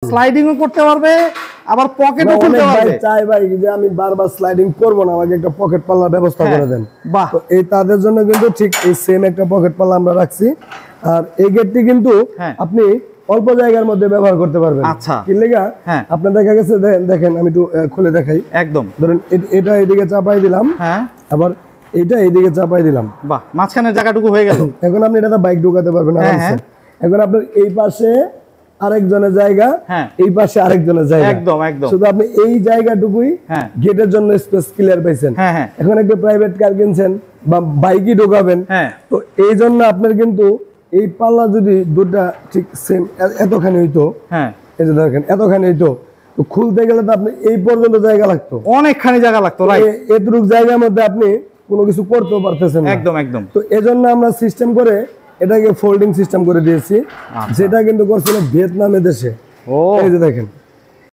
স্লাইডিংও করতে পারবে, আবার পকেটও খুলতে পারবে। চাই ভাই যে আমি বারবার স্লাইডিং করব না, আমাকে একটা পকেট পাল্লার ব্যবস্থা করে দেন। বাহ, তো এই তাদের জন্য কিন্তু ঠিক এই সেম একটা পকেট পাল্লা আমরা রাখছি। আর এই গেটটি কিন্তু আপনি অল্প জায়গার মধ্যে ব্যবহার করতে পারবেন। আচ্ছা, কি লেগা আপনার দেখা গেছে, দেখেন আমি একটু খুলে দেখাই। একদম ধরেন এটা এদিকে চাপাই দিলাম, আবার এটা এইদিকে চাপাই দিলাম। বাহ, মাঝখানের জায়গাটুকু হয়ে গেল। এখন আপনি এটাতে বাইক ঢোকাতে পারবেন আরামসে। এখন আপনার এই পাশে আরেকজনের জায়গা, এই পাশে আরেকজনের জায়গা, একদম একদম। শুধু আপনি এই জায়গাটুকুই গেটের জন্য স্পেস ক্লিয়ার পাইছেন। এখন একটা প্রাইভেট কার কিনছেন বা বাইকই ঢোকাবেন, তো এই জন্য আপনার কিন্তু এই পাল্লা যদি দুটা ঠিক সেম এতখানি হইতো, এই যে দেখেন এতখানি হইতো, তো খুলতে গেলে তো আপনি এই পর্যন্ত জায়গা লাগতো, অনেকখানি জায়গা লাগতো। এতটুকু জায়গার মধ্যে আপনি কোনো কিছু করতেও পারতেছেন না। একদম একদম। তো এজন্য আমরা সিস্টেম করে এটাকে ফোল্ডিং সিস্টেম করে দিয়েছি, যেটা কিন্তু করছিল ভিয়েতনামে দেশে। এই যে দেখেন